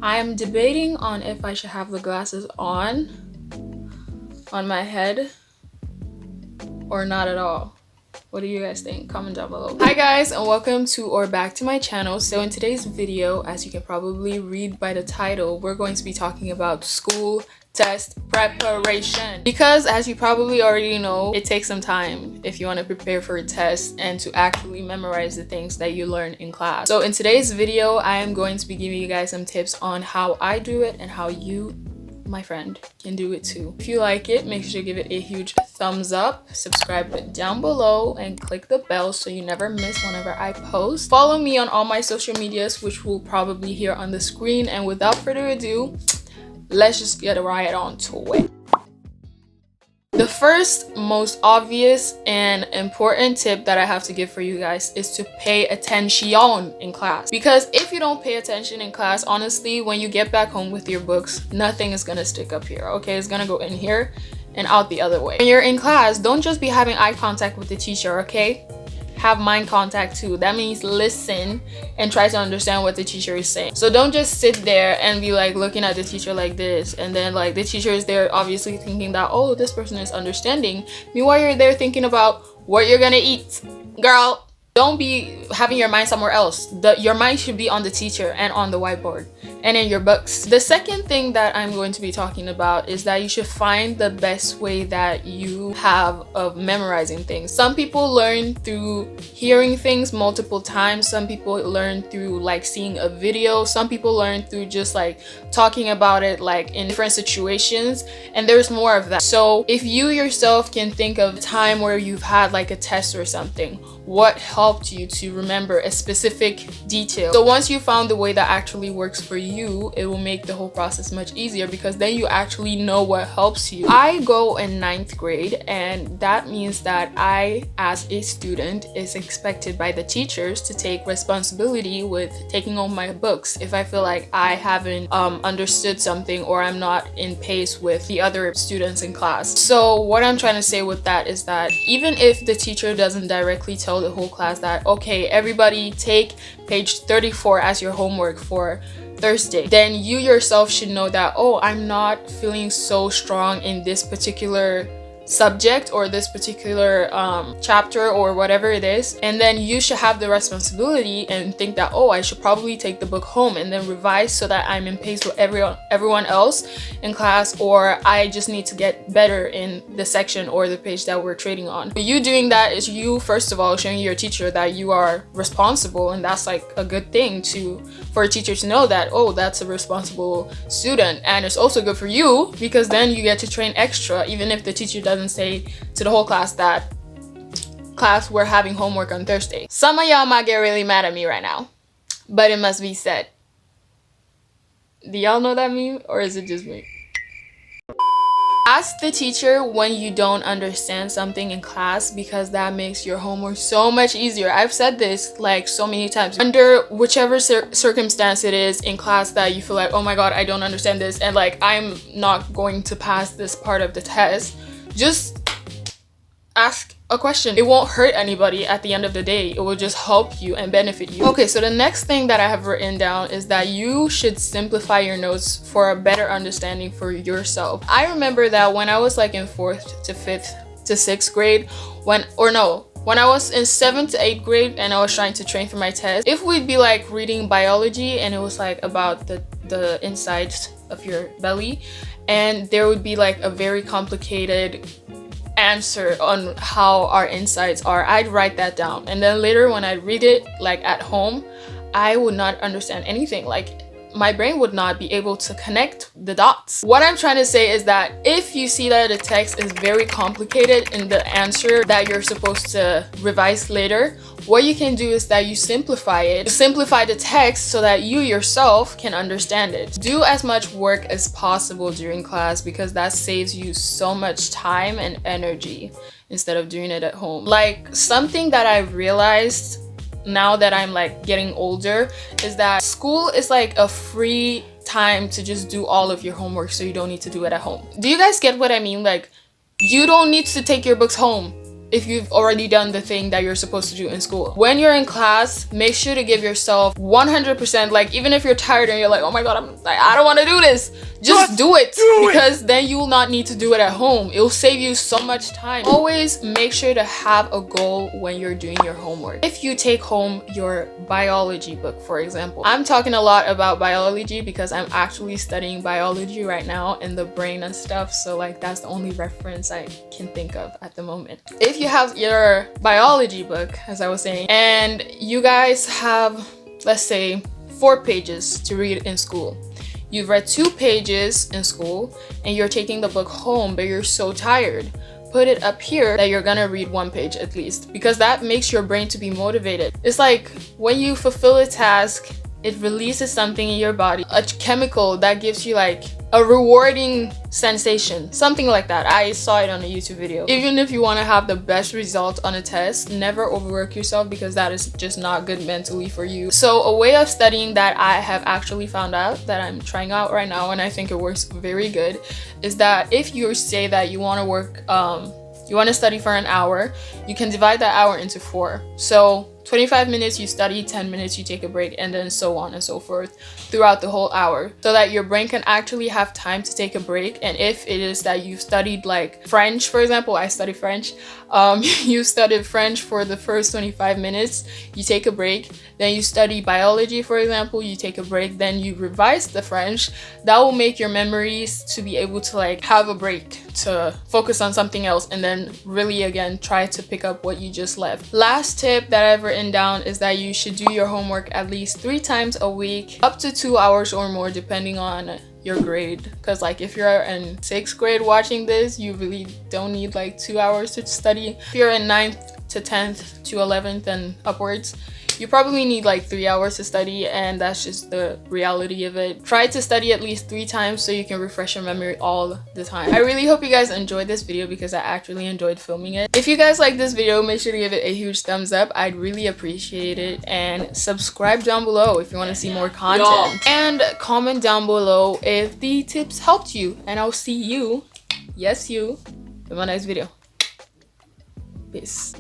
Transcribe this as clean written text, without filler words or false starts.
I'm debating on if I should have the glasses on my head or not at all. What do you guys think? Comment down below. Hi guys, and welcome to or back to my channel. So in today's video, as you can probably read by the title, we're going to be talking about school test preparation, because as you probably already know, it takes some time if you want to prepare for a test and to actually memorize the things that you learn in class. So in today's video, I am going to be giving you guys some tips on how I do it and how you, my friend, can do it too. If you like it, make sure to give it a huge thumbs up, subscribe down below, and click the bell so you never miss whenever I post. Follow me on all my social medias, which will probably here on the screen. And without further ado, let's just get right on to it. The first, most obvious and important tip that I have to give for you guys is to pay attention in class. Because if you don't pay attention in class, honestly, when you get back home with your books, nothing is gonna stick up here, okay? It's gonna go in here and out the other way. When you're in class, don't just be having eye contact with the teacher, okay? Have mind contact too. That means listen and try to understand what the teacher is saying. So don't just sit there and be like looking at the teacher like this, and then like the teacher is there obviously thinking that, oh, this person is understanding. Meanwhile, you're there thinking about what you're gonna eat. Girl, don't be having your mind somewhere else. Your mind should be on the teacher and on the whiteboard and in your books. The second thing that I'm going to be talking about is that you should find the best way that you have of memorizing things. Some people learn through hearing things multiple times. Some people learn through like seeing a video. Some people learn through just like talking about it like in different situations, and there's more of that. So if you yourself can think of a time where you've had like a test or something, what helped you to remember a specific detail. So once you found the way that actually works for you, it will make the whole process much easier, because then you actually know what helps you. I go in 9th grade, and that means that I, as a student, is expected by the teachers to take responsibility with taking home my books if I feel like I haven't understood something or I'm not in pace with the other students in class. So what I'm trying to say with that is that even if the teacher doesn't directly tell the whole class that, okay, everybody take page 34 as your homework for Thursday, then you yourself should know that, oh, I'm not feeling so strong in this particular subject or this particular chapter or whatever it is, and then you should have the responsibility and think that, oh, I should probably take the book home and then revise so that I'm in pace with everyone else in class, or I just need to get better in the section or the page that we're trading on. But you doing that is you first of all showing your teacher that you are responsible, and that's like a good thing for a teacher to know that, oh, that's a responsible student. And it's also good for you because then you get to train extra, even if the teacher doesn't say to the whole class that, class, we're having homework on Thursday. Some of y'all might get really mad at me right now, but it must be said. Do y'all know that meme, or is it just me? Ask the teacher when you don't understand something in class, because that makes your homework so much easier. I've said this like so many times. Under whichever circumstance it is in class that you feel like, oh my god, I don't understand this, and like I'm not going to pass this part of the test, just ask a question. It won't hurt anybody at the end of the day. It will just help you and benefit you. Okay, so the next thing that I have written down is that you should simplify your notes for a better understanding for yourself. I remember that when I was like in 4th to 5th to 6th grade, when I was in 7th to 8th grade and I was trying to train for my test, if we'd be like reading biology and it was like about the insides of your belly, and there would be like a very complicated answer on how our insides are, I'd write that down, and then later when I read it like at home, I would not understand anything. Like my brain would not be able to connect the dots. What I'm trying to say is that if you see that the text is very complicated in the answer that you're supposed to revise later, what you can do is that you simplify it. You simplify the text so that you yourself can understand it. Do as much work as possible during class, because that saves you so much time and energy instead of doing it at home. Like something that I realized now that I'm like getting older is that school is like a free time to just do all of your homework, so you don't need to do it at home. Do you guys get what I mean? Like, you don't need to take your books home. if you've already done the thing that you're supposed to do in school. When you're in class, make sure to give yourself 100%. Like, even if you're tired and you're like, oh my god, I don't want to do this, just do it, because then you will not need to do it at home. It will save you so much time. Always make sure to have a goal when you're doing your homework. If you take home your biology book, for example, I'm talking a lot about biology because I'm actually studying biology right now and the brain and stuff, so like that's the only reference I can think of at the moment. If you have your biology book, as I was saying, and you guys have, let's say, 4 pages to read in school. You've read 2 pages in school and you're taking the book home, but you're so tired. Put it up here that you're gonna read 1 page at least, because that makes your brain to be motivated. It's like when you fulfill a task, it releases something in your body, a chemical that gives you like a rewarding sensation, something like that. I saw it on a YouTube video. Even if you want to have the best result on a test, never overwork yourself, because that is just not good mentally for you. So a way of studying that I have actually found out that I'm trying out right now, and I think it works very good, is that if you say that you want to work, you want to study for an hour, you can divide that hour into 4. So 25 minutes you study, 10 minutes you take a break, and then so on and so forth throughout the whole hour, so that your brain can actually have time to take a break. And if it is that you've studied like French, for example, I study French, you studied French for the first 25 minutes, you take a break, then you study biology, for example, you take a break, then you revise the French. That will make your memories to be able to like have a break to focus on something else, and then really again try to pick up what you just left. Last tip that I've written down is that you should do your homework at least 3 times a week, up to 2 hours or more depending on your grade, because like if you're in 6th grade watching this, you really don't need like 2 hours to study. If you're in 9th to 10th to 11th and upwards, you probably need like 3 hours to study, and that's just the reality of it. Try to study at least 3 times so you can refresh your memory all the time. I really hope you guys enjoyed this video, because I actually enjoyed filming it. If you guys like this video, make sure to give it a huge thumbs up. I'd really appreciate it, and subscribe down below if you want to see more content. And comment down below if the tips helped you, and I'll see you, yes you, in my next video. Peace.